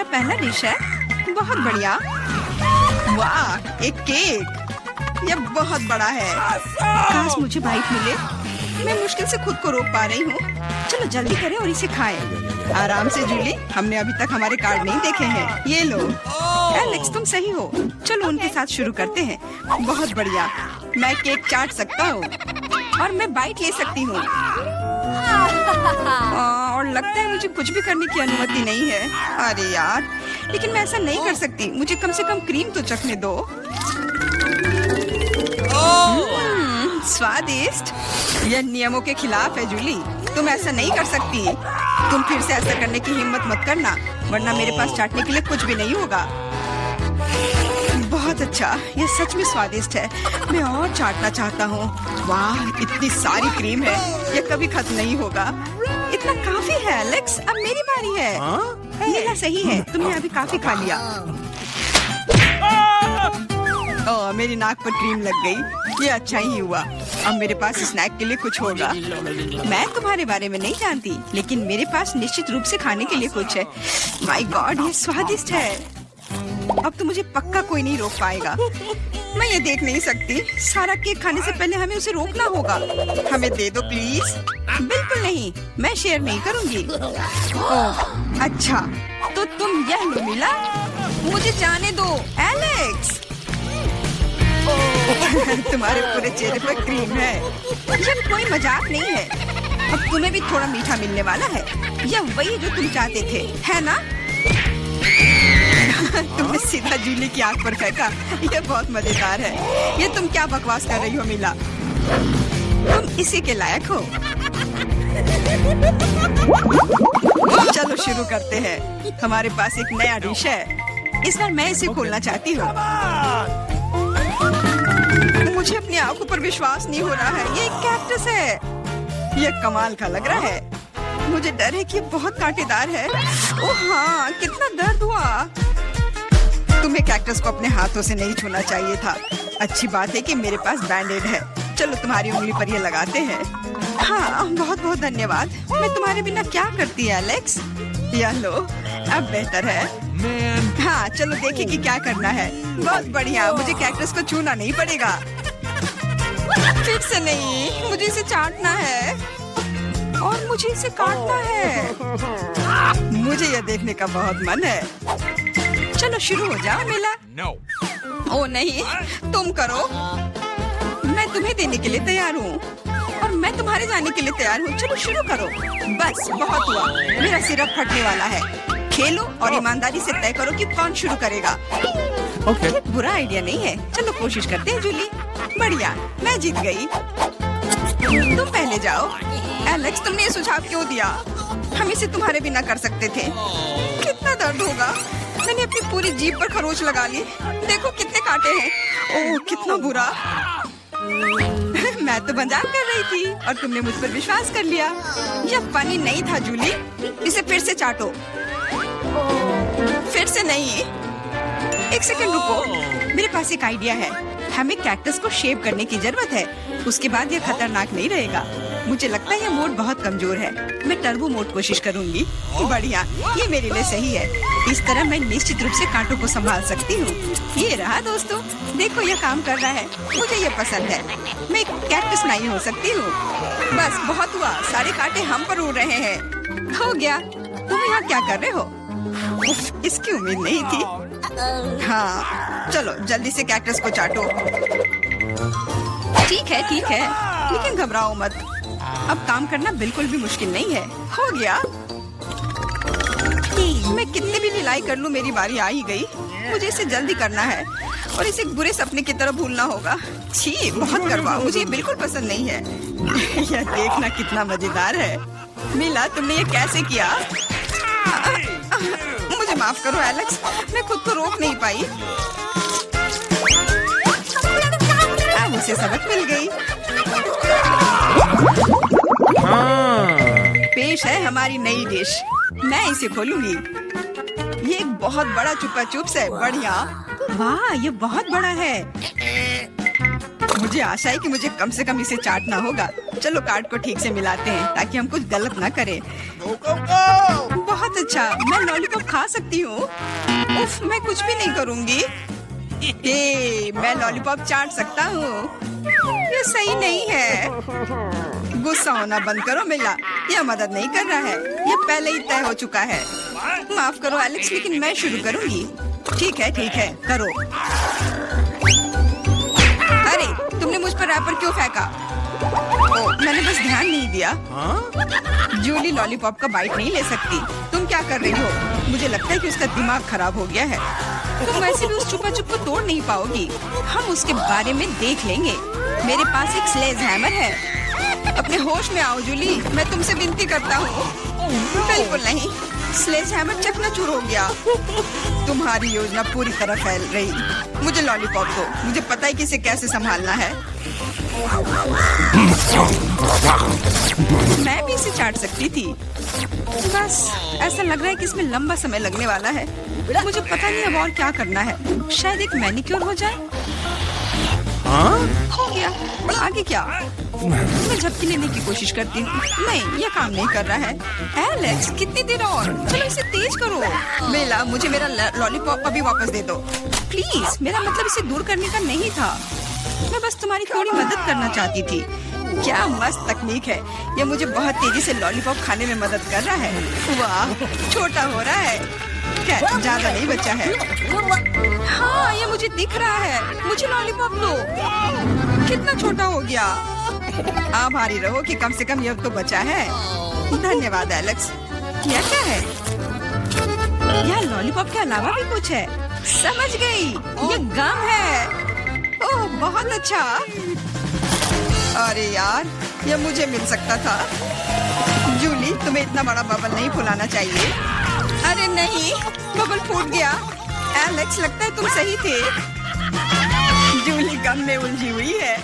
तुम्हारा पहला डिश है? बहुत बढ़िया। वाह, एक केक। यह बहुत बड़ा है। काश मुझे बाइट मिले। मैं मुश्किल से खुद को रोक पा रही हूँ। चलो जल्दी करें और इसे खाएं। आराम से जूली, हमने अभी तक हमारे कार्ड नहीं देखे हैं। ये लो। एलेक्स, तुम सही हो। चलो उनके साथ शुरू करते हैं। बहुत बढ़िया। मैं केक चाट सकता हूँ और मैं बाइट ले सकती हूँ। और लगता है मुझे कुछ भी करने की अनुमति नहीं है। अरे यार, लेकिन मैं ऐसा नहीं कर सकती। मुझे कम से कम क्रीम तो चखने दो। स्वादिष्ट। यह नियमों के खिलाफ है जूली। तुम ऐसा नहीं कर सकती। तुम फिर से ऐसा करने की हिम्मत मत करना, वरना मेरे पास चाटने के लिए कुछ भी नहीं होगा। बहुत अच्छा, यह सच में स्वादिष्ट है। मैं और चाटना चाहता हूँ। वाह, इतनी सारी क्रीम है। यह कभी खत्म नहीं होगा। इतना काफी है एलेक्स। अब मेरी बारी है। ये सही है, तुमने अभी काफी खा लिया। ओह, मेरी नाक पर क्रीम लग गई। ये अच्छा ही हुआ। अब मेरे पास स्नैक के लिए कुछ होगा। मैं तुम्हारे बारे में नहीं जानती, लेकिन मेरे पास निश्चित रूप से खाने के लिए कुछ है। माय गॉड, ये स्वादिष्ट है। अब तो मुझे पक्का कोई नहीं रोक पाएगा। मैं ये देख नहीं सकती। सारा केक खाने से पहले हमें उसे रोकना होगा। हमें दे दो प्लीज। बिल्कुल नहीं, मैं शेयर नहीं करूंगी। ओह, अच्छा, तो तुम यह लो मिला। मुझे जाने दो एलेक्स। तुम्हारे पूरे चेहरे पर क्रीम है। यह कोई मजाक नहीं है। अब तुम्हें भी थोड़ा मीठा मिलने वाला है। यह वही जो तुम चाहते थे, है ना? तुमने सीधा जूली की आंख पर फेंका। यह बहुत मजेदार है। ये तुम क्या बकवास कर रही हो मिला? तुम इसी के लायक हो। चलो शुरू करते हैं। हमारे पास एक नया डिश है। इस बार मैं इसे खोलना चाहती हूँ। मुझे अपनी आंखों पर विश्वास नहीं हो रहा है। ये एक कैक्टस है। यह कमाल का लग रहा है। मुझे डर है कि ये बहुत कांटेदार है। ओह हाँ, कितना दर्द हुआ। तुम्हें कैक्टस को अपने हाथों से नहीं छूना चाहिए था। अच्छी बात है कि मेरे पास बैंडेड है। चलो तुम्हारी उंगली पर ये लगाते हैं। हाँ, बहुत बहुत धन्यवाद। मैं तुम्हारे बिना क्या करती है एलेक्स? यह लो, अब बेहतर है। हाँ, चलो देखें कि क्या करना है। बहुत बढ़िया, मुझे कैक्टस को छूना नहीं पड़ेगा। फिर से नहीं, मुझे इसे चाटना है और मुझे इसे काटना है। मुझे यह देखने का बहुत मन है। चलो शुरू हो जाओ मिला। ओ नहीं, तुम करो। मैं तुम्हें देने के लिए तैयार हूँ और मैं तुम्हारे जाने के लिए तैयार हूँ। चलो शुरू करो। बस बहुत हुआ, मेरा सिरप फटने वाला है। खेलो और ईमानदारी से तय करो कि कौन शुरू करेगा। ये बुरा आइडिया नहीं है। चलो कोशिश करते हैं जूली। बढ़िया, मैं जीत गई। तुम पहले जाओ। एलेक्स, तुमने ये सुझाव क्यों दिया? हम इसे तुम्हारे बिना कर सकते थे। कितना दर्द होगा। मैंने अपनी पूरी जीभ पर खरोच लगा ली। देखो कितने कांटे हैं। ओह, कितना बुरा। मैं तो मजाक कर रही थी और तुमने मुझ पर विश्वास कर लिया। यह फनी नहीं था जूली। इसे फिर से चाटो। फिर से नहीं। एक सेकंड रुको, मेरे पास एक आइडिया है। हमें कैक्टस को शेप करने की जरूरत है। उसके बाद यह खतरनाक नहीं रहेगा। मुझे लगता है यह मोड बहुत कमजोर है। मैं टर्बो मोड कोशिश करूंगी। बढ़िया, ये मेरे लिए सही है। इस तरह मैं निश्चित रूप से कांटों को संभाल सकती हूँ। ये रहा दोस्तों, देखो यह काम कर रहा है। मुझे यह पसंद है। मैं एक कैक्टस नहीं हो सकती हूँ। बस बहुत हुआ, सारे कांटे हम पर उड़ रहे हैं। हो गया। तुम यहाँ क्या कर रहे हो? उफ, इसकी उम्मीद नहीं थी। हाँ, चलो जल्दी से कैक्टस को चाटो। ठीक है, लेकिन घबराओ मत। अब काम करना बिल्कुल भी मुश्किल नहीं है। हो गया। मैं कितने भी ढिलाई कर लूं, मेरी बारी आ ही गई। मुझे इसे जल्दी करना है और इसे एक बुरे सपने की तरह भूलना होगा। छी, बहुत कड़वा। मुझे ये बिल्कुल पसंद नहीं है। यह देखना कितना मजेदार है। मिला, तुमने ये कैसे किया? मुझे माफ करो एलेक्स, मैं खुद को रोक नहीं पाई। अब उसे सबक मिल गई। पेश है हमारी नई डिश। मैं इसे खोलूंगी। ये एक बहुत बड़ा चुपा चुप्स है। बढ़िया। वाह, ये बहुत बड़ा है। मुझे आशा है कि मुझे कम से कम इसे चाटना होगा। चलो कार्ड को ठीक से मिलाते हैं ताकि हम कुछ गलत ना करें। बहुत अच्छा, मैं लॉलीपॉप खा सकती हूँ। उफ, मैं कुछ भी नहीं करूँगी। मैं लॉलीपॉप चाट सकता हूँ। ये सही नहीं है। गुस्सा होना बंद करो मिला, यह मदद नहीं कर रहा है, यह पहले ही तय हो चुका है। माफ करो एलेक्स, लेकिन मैं शुरू करूँगी। ठीक है, करो। अरे, तुमने मुझ पर रैपर क्यों फेंका? मैंने बस ध्यान नहीं दिया। जूली लॉलीपॉप का बाइट नहीं ले सकती। तुम क्या कर रही हो? मुझे लगता है कि उसका दिमाग खराब हो गया है। तुम वैसे भी उस चुपा चुप को तोड़ नहीं पाओगी। हम उसके बारे में देख लेंगे। मेरे पास एक स्लेज हैमर है। अपने होश में आओ जूली, मैं तुमसे विनती करता हूँ। बिल्कुल नहीं, स्लेज हैमर चकनाचूर हो गया। तुम्हारी योजना पूरी तरह फैल रही। मुझे लॉलीपॉप दो, मुझे पता है कि इसे कैसे संभालना है। मैं भी इसे चाट सकती थी। बस ऐसा लग रहा है कि इसमें लंबा समय लगने वाला है। मुझे पता नहीं अब और क्या करना है। शायद एक मैनिक्योर हो जाए। हो गया। आगे क्या? मैं झपकी लेने की कोशिश करती हूँ। नहीं, यह काम नहीं कर रहा है। एलेक्स, कितनी देर और? चलो इसे तेज करो। बेला, मुझे मेरा लॉलीपॉप अभी वापस दे दो प्लीज। मेरा मतलब इसे दूर करने का नहीं था। मैं बस तुम्हारी थोड़ी मदद करना चाहती थी। क्या मस्त तकनीक है। यह मुझे बहुत तेजी से लॉलीपॉप खाने में मदद कर रहा है। वाह, छोटा हो रहा है। क्या ज्यादा नहीं बचा है? हाँ, ये मुझे दिख रहा है। मुझे लॉलीपॉप दो। कितना छोटा हो गया। आभारी रहो कि कम से कम यह तो बचा है। धन्यवाद एलेक्स। यह क्या है? यह लॉलीपॉप के अलावा भी कुछ है। समझ गई, ये गम है। ओह, बहुत अच्छा। अरे यार, यह मुझे मिल सकता था। जूली, तुम्हें इतना बड़ा बबल नहीं फुलाना चाहिए। अरे नहीं, बबल फूट गया। एलेक्स, लगता है तुम सही थे। जूली गम में उलझी हुई है।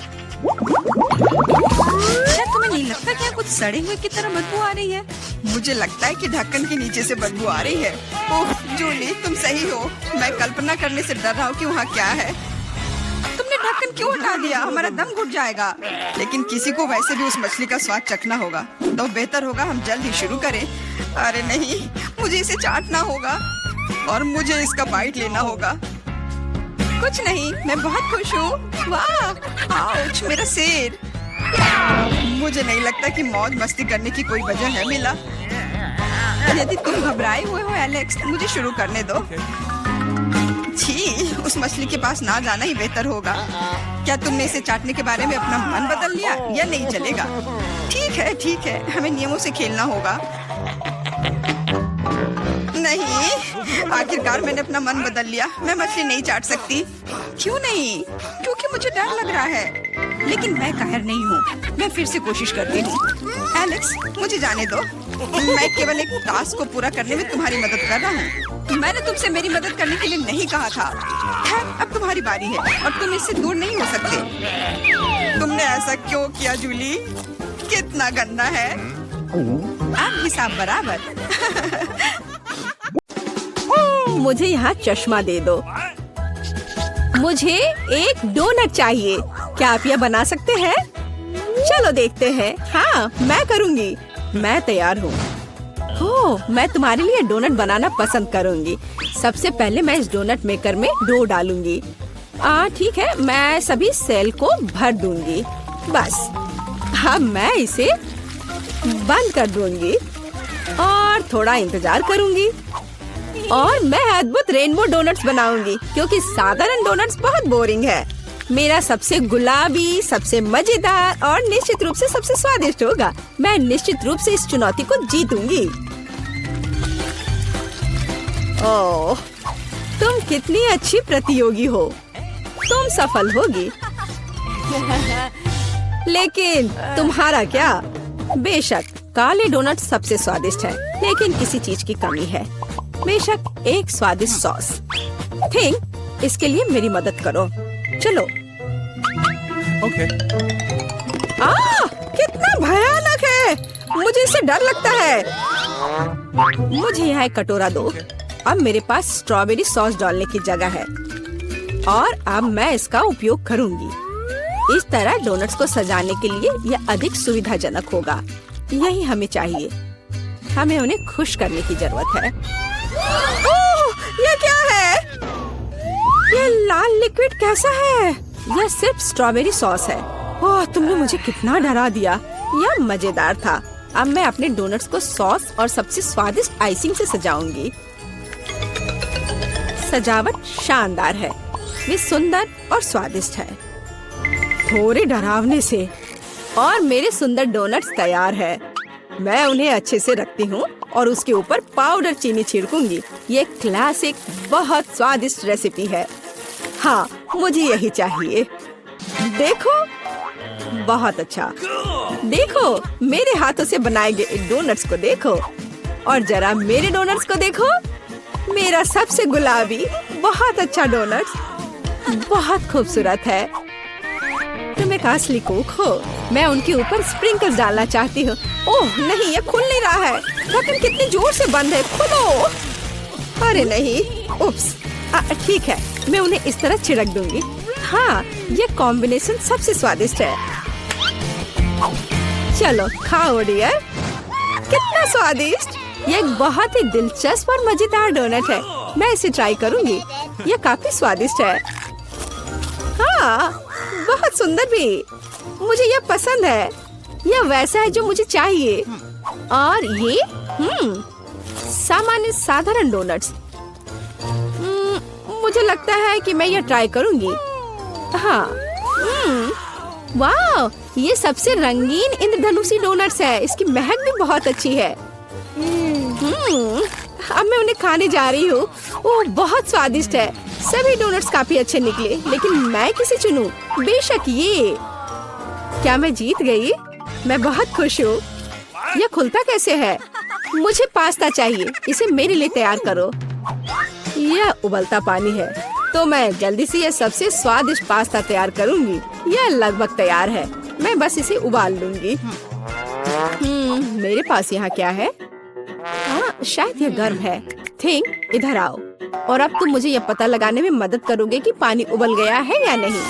शायद तुम्हें नहीं लगता क्या कुछ सड़े हुए की तरह बदबू आ रही है? मुझे लगता है कि ढक्कन के नीचे से बदबू आ रही है। ओह जूली, तुम सही हो। मैं कल्पना करने से डर रहा हूँ कि वहाँ क्या है। तुमने ढक्कन क्यों हटा दिया? हमारा दम घुट जाएगा। लेकिन किसी को वैसे भी उस मछली का स्वाद चखना होगा, तो बेहतर होगा हम जल्द ही शुरू करें। अरे नहीं, मुझे इसे चाटना होगा और मुझे इसका बाइट लेना होगा। कुछ नहीं, मैं बहुत खुश हूँ। वाह, आउच, मेरा सिर। मुझे नहीं लगता कि मौज मस्ती करने की कोई वजह है मिला। यदि तुम घबराए हुए हो एलेक्स, मुझे शुरू करने दो। छी, उस मछली के पास ना जाना ही बेहतर होगा। क्या तुमने इसे चाटने के बारे में अपना मन बदल लिया? यह नहीं चलेगा। ठीक है, हमें नियमों से खेलना होगा। नहीं, आखिरकार मैंने अपना मन बदल लिया। मैं मछली नहीं चाट सकती। क्यों नहीं? क्योंकि मुझे डर लग रहा है। लेकिन मैं कायर नहीं हूँ। मैं फिर से कोशिश करती हूँ। एलेक्स, मुझे जाने दो। मैं केवल एक टास्क को पूरा करने में तुम्हारी मदद कर रहा हूँ। मैंने तुमसे मेरी मदद करने के लिए नहीं कहा था। खैर, अब तुम्हारी बारी है और तुम इससे दूर नहीं हो सकते। तुमने ऐसा क्यों किया जूली? कितना गंदा है। अब हिसाब बराबर। मुझे यहाँ चश्मा दे दो। मुझे एक डोनट चाहिए। क्या आप यह बना सकते हैं? चलो देखते हैं। हाँ, मैं करूँगी। मैं तैयार हूँ। ओह, मैं तुम्हारे लिए डोनट बनाना पसंद करूँगी। सबसे पहले मैं इस डोनट मेकर में डो डालूंगी। ठीक है, मैं सभी सेल को भर दूंगी। बस अब मैं इसे बंद कर दूंगी और थोड़ा इंतजार करूंगी और मैं अद्भुत रेनबो डोनट्स बनाऊंगी, क्योंकि साधारण डोनट्स बहुत बोरिंग है। मेरा सबसे गुलाबी, सबसे मजेदार और निश्चित रूप से सबसे स्वादिष्ट होगा। मैं निश्चित रूप से इस चुनौती को जीतूंगी। ओह, तुम कितनी अच्छी प्रतियोगी हो। तुम सफल होगी। लेकिन तुम्हारा क्या? बेशक काले डोनट सबसे स्वादिष्ट है, लेकिन किसी चीज की कमी है। बेशक एक स्वादिष्ट सॉस। थिंक, इसके लिए मेरी मदद करो। चलो। ओके। कितना भयानक है। मुझे इससे डर लगता है। मुझे यहाँ एक कटोरा दो। अब मेरे पास स्ट्रॉबेरी सॉस डालने की जगह है और अब मैं इसका उपयोग करूंगी। इस तरह डोनट्स को सजाने के लिए यह अधिक सुविधाजनक होगा। यही हमें चाहिए। हमें उन्हें खुश करने की जरूरत है। ओह, ये क्या है? ये लाल लिक्विड कैसा है? यह सिर्फ स्ट्रॉबेरी सॉस है। ओह, तुमने मुझे कितना डरा दिया। यह मजेदार था। अब मैं अपने डोनट्स को सॉस और सबसे स्वादिष्ट आइसिंग से सजाऊंगी। सजावट शानदार है। वे सुंदर और स्वादिष्ट है। थोड़े डरावने से। और मेरे सुंदर डोनट्स तैयार है। मैं उन्हें अच्छे से रखती हूँ और उसके ऊपर पाउडर चीनी छिड़कूंगी। ये क्लासिक बहुत स्वादिष्ट रेसिपी है। हाँ, मुझे यही चाहिए। देखो, बहुत अच्छा। देखो, मेरे हाथों से बनाए गए डोनट्स को देखो। और जरा मेरे डोनट्स को देखो। मेरा सबसे गुलाबी बहुत अच्छा डोनट्स। बहुत खूबसूरत है। तुम एक असली कुक हो। मैं उनके ऊपर स्प्रिंकल्स डालना चाहती हूँ। ओह नहीं, ये खुल नहीं रहा है। ढक्कन कितनी जोर से बंद है। खोलो। अरे नहीं, उप्स। ठीक है, मैं उन्हें इस तरह छिड़क दूंगी। हाँ, ये कॉम्बिनेशन सबसे स्वादिष्ट है। चलो खाओ डियर। कितना स्वादिष्ट। ये एक बहुत ही दिलचस्प और मजेदार डोनट है। मैं इसे ट्राई करूंगी। ये काफी स्वादिष्ट है। हाँ, बहुत सुंदर भी। मुझे यह पसंद है। यह वैसा है जो मुझे चाहिए। और ये सामान्य साधारण डोनट्स। मुझे लगता है कि मैं यह ट्राई करूंगी। हाँ, वाह, ये सबसे रंगीन इंद्रधनुषी डोनट्स है। इसकी महक भी बहुत अच्छी है। अब मैं उन्हें खाने जा रही हूँ। ओह, बहुत स्वादिष्ट है। सभी डोनट्स काफी अच्छे निकले, लेकिन मैं किसे चुनूं? बेशक ये। क्या मैं जीत गई? मैं बहुत खुश हूँ। यह खुलता कैसे है? मुझे पास्ता चाहिए। इसे मेरे लिए तैयार करो। यह उबलता पानी है, तो मैं जल्दी से यह सबसे स्वादिष्ट पास्ता तैयार करूंगी। यह लगभग तैयार है। मैं बस इसे उबाल लूंगी। मेरे पास यहाँ क्या है? हाँ, शायद यह गर्म है। थिंक, इधर आओ। और अब तुम मुझे यह पता लगाने में मदद करोगे कि पानी उबल गया है या नहीं।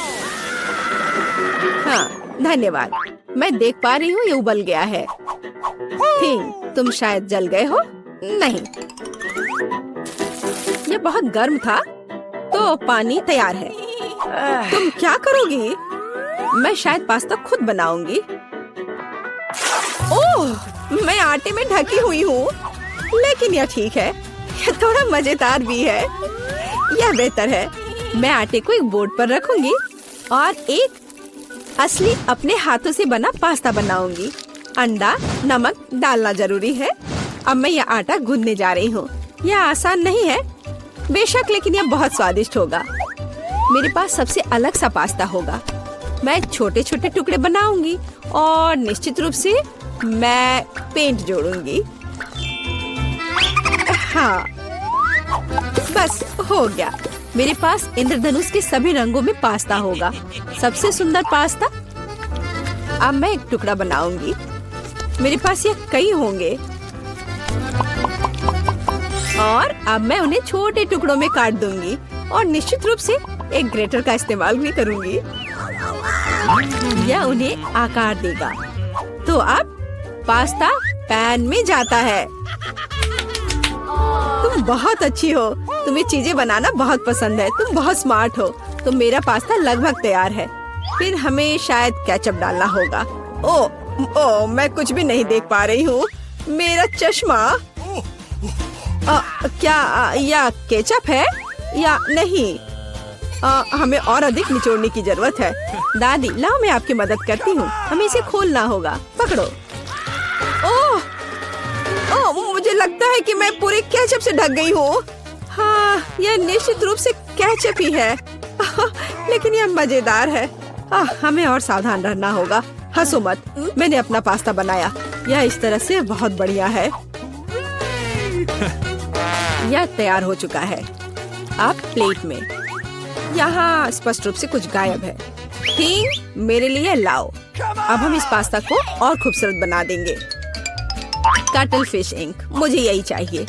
हाँ, धन्यवाद। मैं देख पा रही हूँ ये उबल गया है। थिंक, तुम शायद जल गए हो। नहीं, ये बहुत गर्म था, तो पानी तैयार है। तुम क्या करोगी? मैं शायद पास्ता खुद बनाऊंगी। ओह, मैं आटे में ढकी हुई हूँ, लेकिन यह ठीक है। यह थोड़ा मजेदार भी है। यह बेहतर है। मैं आटे को एक बोर्ड पर रखूंगी और एक असली अपने हाथों से बना पास्ता बनाऊंगी। अंडा, नमक डालना जरूरी है। अब मैं यह आटा गूंदने जा रही हूँ। यह आसान नहीं है बेशक, लेकिन यह बहुत स्वादिष्ट होगा। मेरे पास सबसे अलग सा पास्ता होगा। मैं छोटे छोटे टुकड़े बनाऊंगी और निश्चित रूप से मैं पेंट जोड़ूंगी। हाँ, बस हो गया। मेरे पास इंद्रधनुष के सभी रंगों में पास्ता होगा। सबसे सुंदर पास्ता। अब मैं एक टुकड़ा बनाऊंगी। मेरे पास ये कई होंगे और अब मैं उन्हें छोटे टुकड़ों में काट दूंगी और निश्चित रूप से एक ग्रेटर का इस्तेमाल भी करूंगी। यह उन्हें आकार देगा। तो अब पास्ता पैन में जाता है। तुम बहुत अच्छी हो। तुम्हें चीजें बनाना बहुत पसंद है। तुम बहुत स्मार्ट हो। तो मेरा पास्ता लगभग तैयार है। फिर हमें शायद केचप डालना होगा। ओ, मैं कुछ भी नहीं देख पा रही हूँ। मेरा चश्मा। क्या यह केचप है या नहीं? हमें और अधिक निचोड़ने की जरूरत है। दादी, लाओ मैं आपकी मदद करती हूँ। हमें इसे खोलना होगा। पकड़ो। ओह, मुझे लगता है कि मैं पूरे केचप से ढक गई हूँ। हाँ, यह निश्चित रूप से केचप ही है। लेकिन यह मजेदार है। हमें और सावधान रहना होगा। हंसो मत, मैंने अपना पास्ता बनाया। यह इस तरह से बहुत बढ़िया है। यह तैयार हो चुका है। अब प्लेट में। यहाँ स्पष्ट रूप से कुछ गायब है। ठीक, मेरे लिए लाओ। अब हम इस पास्ता को और खूबसूरत बना देंगे। कटल फिश इंक, मुझे यही चाहिए।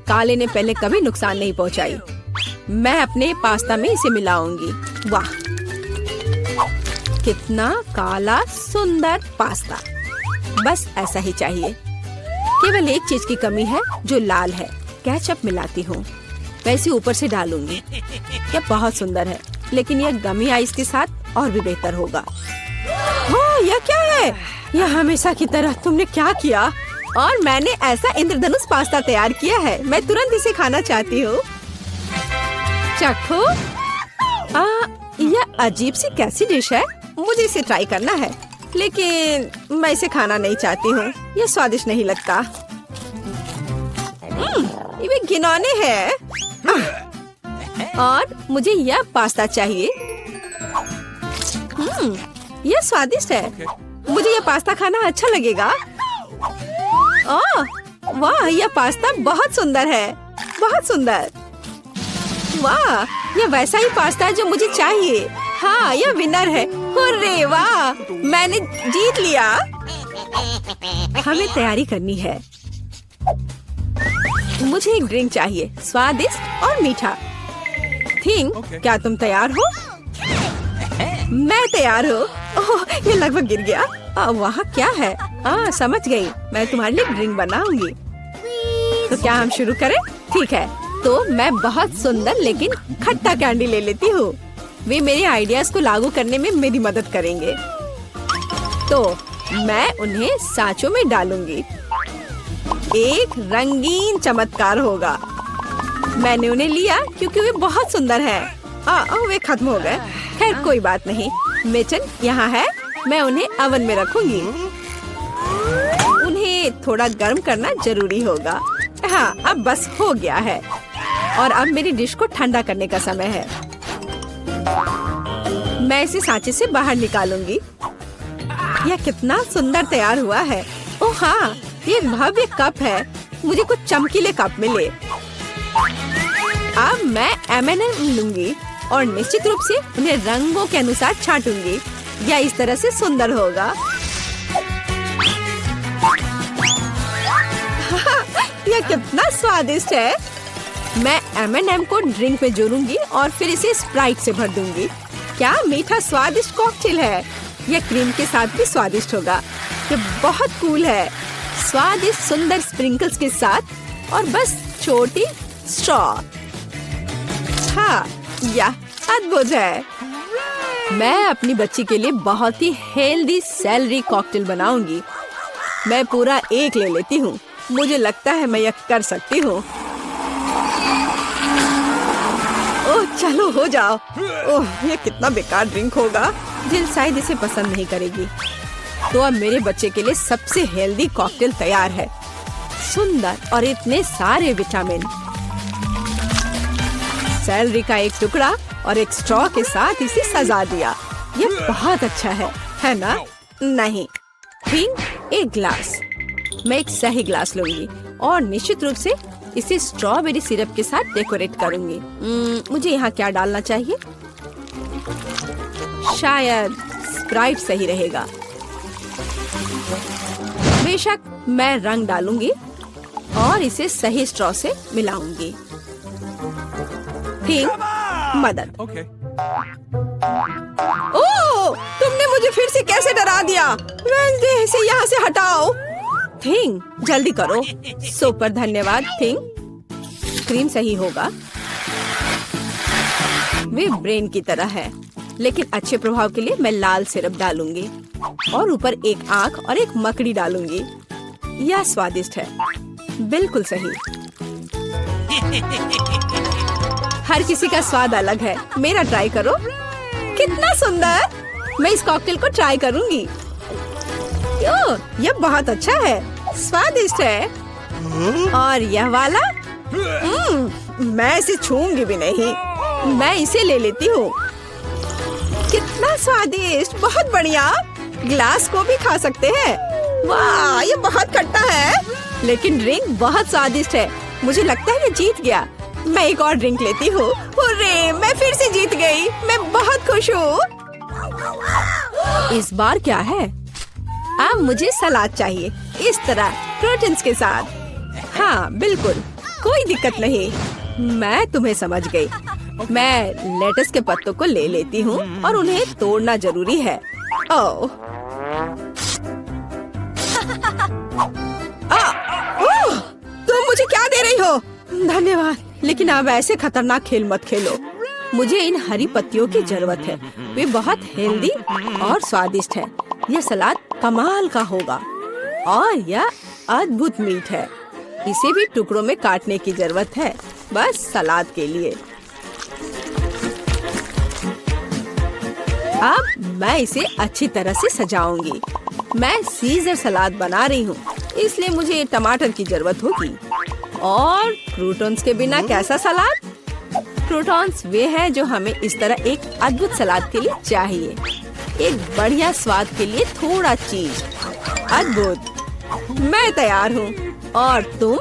काले ने पहले कभी नुकसान नहीं पहुंचाई। मैं अपने पास्ता में इसे मिलाऊंगी। वाह, कितना काला सुंदर पास्ता। बस ऐसा ही चाहिए। केवल एक चीज की कमी है जो लाल है। केचप मिलाती हूँ, वैसे ऊपर से डालूंगी। यह बहुत सुंदर है, लेकिन यह गमी आइस के साथ और भी बेहतर होगा। हाँ, यह क्या है? यह हमेशा की तरह तुमने क्या किया? और मैंने ऐसा इंद्रधनुष पास्ता तैयार किया है। मैं तुरंत इसे खाना चाहती हूँ। चखो। यह अजीब सी कैसी डिश है? मुझे इसे ट्राई करना है, लेकिन मैं इसे खाना नहीं चाहती हूँ। यह स्वादिष्ट नहीं लगता। ये घिनौने है। और मुझे यह पास्ता चाहिए। यह स्वादिष्ट है। मुझे यह पास्ता खाना अच्छा लगेगा। वाह, यह पास्ता बहुत सुंदर है, बहुत सुंदर। वाह, यह वैसा ही पास्ता है जो मुझे चाहिए। हाँ, यह विनर है। हुर्रे, वाह, मैंने जीत लिया। हमें तैयारी करनी है। मुझे एक ड्रिंक चाहिए, स्वादिष्ट और मीठा। थिंग, क्या तुम तैयार हो? मैं तैयार हूँ। ओह, ये लगभग गिर गया। वहाँ क्या है? समझ गई। मैं तुम्हारे लिए ड्रिंक बनाऊंगी। तो क्या हम शुरू करें? ठीक है। तो मैं बहुत सुंदर लेकिन खट्टा कैंडी ले लेती हूँ। वे मेरे आइडियाज को लागू करने में मेरी मदद करेंगे। तो मैं उन्हें सांचों में डालूंगी। एक रंगीन चमत्कार होगा। मैंने उन्हें लिया क्योंकि वे बहुत सुंदर हैं। वे खत्म हो गए। खैर, कोई बात नहीं। मेचन यहाँ है, मैं उन्हें ओवन में रखूंगी। उन्हें थोड़ा गर्म करना जरूरी होगा। हाँ, अब बस हो गया है। और अब मेरी डिश को ठंडा करने का समय है। मैं इसे सांचे से बाहर निकालूंगी। यह कितना सुंदर तैयार हुआ है। ओह हाँ, ये एक भव्य कप है। मुझे कुछ चमकीले कप मिले। अब मैं M&M लूंगी और निश्चित रूप से उन्हें रंगों के अनुसार छांटूंगी। यह इस तरह से सुंदर होगा। यह कितना स्वादिष्ट है। मैं M&M को ड्रिंक में जोड़ूंगी और फिर इसे स्प्राइट से भर दूंगी। क्या मीठा स्वादिष्ट कॉकटेल है। यह क्रीम के साथ भी स्वादिष्ट होगा। यह बहुत कूल है। स्वादिष्ट सुंदर स्प्रिंकल्स के साथ और बस छोटी स्ट्रॉ। हाँ, यह अद्भुत है। मैं अपनी बच्ची के लिए बहुत ही हेल्दी सेलरी कॉकटेल बनाऊंगी। मैं पूरा एक ले लेती हूँ। मुझे लगता है मैं यह कर सकती हूँ। ओह, चलो हो जाओ। ओह, ये कितना बेकार ड्रिंक होगा। जिल शायद इसे पसंद नहीं करेगी। तो अब मेरे बच्चे के लिए सबसे हेल्दी कॉकटेल तैयार है। सुंदर और इतने सारे विटामिन। सेलरी का एक टुकड़ा और एक स्ट्रॉ के साथ इसे सजा दिया। ये बहुत अच्छा है ना? नहीं, थिंग, एक ग्लास। मैं एक सही ग्लास लूंगी और निश्चित रूप से इसे स्ट्रॉबेरी सिरप के साथ डेकोरेट करूंगी। मुझे यहाँ क्या डालना चाहिए? शायद स्प्राइट सही रहेगा। बेशक, मैं रंग डालूंगी और इसे सही स्ट्रॉ से मिलाऊंगी। थिंग, मदद। Okay. ओह, तुमने मुझे फिर से कैसे डरा दिया? वेंसडे, इसे यहाँ से हटाओ। थिंग, जल्दी करो। सुपर धन्यवाद थिंग। क्रीम सही होगा। वे ब्रेन की तरह है, लेकिन अच्छे प्रभाव के लिए मैं लाल सिरप डालूंगी और ऊपर एक आंख और एक मकड़ी डालूंगी। यह स्वादिष्ट है, बिल्कुल सही। हर किसी का स्वाद अलग है। मेरा ट्राई करो। कितना सुंदर। मैं इस कॉकटेल को ट्राई करूंगी। यह बहुत अच्छा है, स्वादिष्ट है। और यह वाला मैं इसे छूंगी भी नहीं। मैं इसे ले लेती हूँ। कितना स्वादिष्ट, बहुत बढ़िया। ग्लास को भी खा सकते हैं। वाह, ये बहुत खट्टा है, लेकिन ड्रिंक बहुत स्वादिष्ट है। मुझे लगता है ये जीत गया। मैं एक और ड्रिंक लेती हूँ। हुर्रे, मैं फिर से जीत गई। मैं बहुत खुश हूँ। इस बार क्या है? अब मुझे सलाद चाहिए, इस तरह प्रोटीन्स के साथ। हाँ बिल्कुल, कोई दिक्कत नहीं। मैं तुम्हें समझ गई। मैं लेटस के पत्तों को ले लेती हूँ और उन्हें तोड़ना जरूरी है। ओह, मुझे क्या दे रही हो? धन्यवाद, लेकिन अब ऐसे खतरनाक खेल मत खेलो। मुझे इन हरी पत्तियों की जरूरत है। वे बहुत हेल्दी और स्वादिष्ट है। यह सलाद कमाल का होगा और यह अद्भुत मीठ है। इसे भी टुकड़ों में काटने की जरूरत है, बस सलाद के लिए। अब मैं इसे अच्छी तरह से सजाऊंगी। मैं सीजर सलाद बना रही हूँ, इसलिए मुझे टमाटर की जरूरत होगी। और क्रूटॉन्स के बिना कैसा सलाद? क्रूटॉन्स वे हैं जो हमें इस तरह एक अद्भुत सलाद के लिए चाहिए। एक बढ़िया स्वाद के लिए थोड़ा चीज। अद्भुत। मैं तैयार हूँ। और तुम?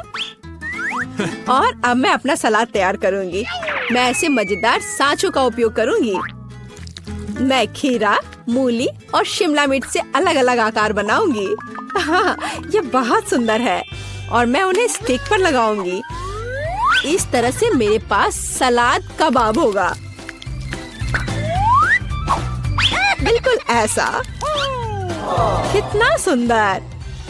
और अब मैं अपना सलाद तैयार करूँगी। मैं ऐसे मजेदार सांचों का उपयोग करूँगी। मैं खीरा, मूली और शिमला मिर्च से अलग अलग आकार बनाऊंगी। हाँ, ये बहुत सुंदर है और मैं उन्हें स्टिक पर लगाऊंगी। इस तरह से मेरे पास सलाद कबाब होगा, बिल्कुल ऐसा। कितना सुंदर।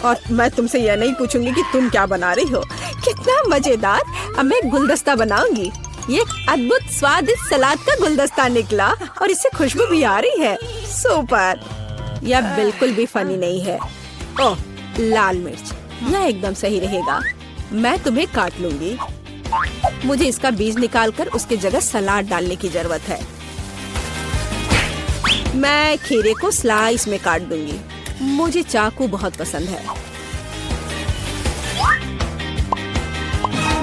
और मैं तुमसे यह नहीं पूछूंगी कि तुम क्या बना रही हो। कितना मजेदार। अब मैं गुलदस्ता बनाऊंगी। ये एक अद्भुत स्वादिष्ट सलाद का गुलदस्ता निकला और इससे खुशबू भी आ रही है। सुपर। यह बिल्कुल भी फनी नहीं है। ओह, लाल मिर्च, यह एकदम सही रहेगा। मैं तुम्हें काट लूंगी। मुझे इसका बीज निकालकर उसके जगह सलाद डालने की जरूरत है। मैं खीरे को स्लाइस में काट दूंगी। मुझे चाकू बहुत पसंद है।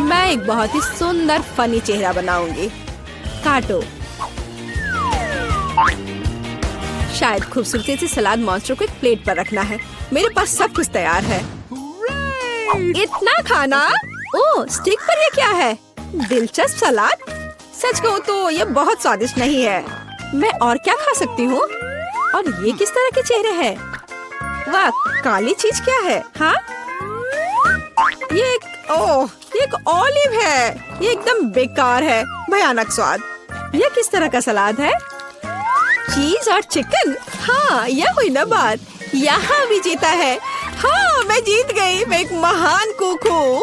मैं एक बहुत ही सुंदर फनी चेहरा बनाऊंगी। काटो। शायद खूबसूरती से सलाद मॉन्स्टर को एक प्लेट पर रखना है। मेरे पास सब कुछ तैयार है। इतना खाना? ओह, स्टिक पर ये क्या है? दिलचस्प सलाद। सच कहूँ तो ये बहुत स्वादिष्ट नहीं है। मैं और क्या खा सकती हूँ? और ये किस तरह के चेहरे हैं? वाह, काली चीज क्या है? हाँ, ये एक ऑलिव है। ये एकदम बेकार है। भयानक स्वाद। ये किस तरह का सलाद है? चीज और चिकन। हाँ, यह हुई ना बात। यहाँ भी जीता है। हाँ, मैं जीत गई। मैं एक महान कुक हूँ।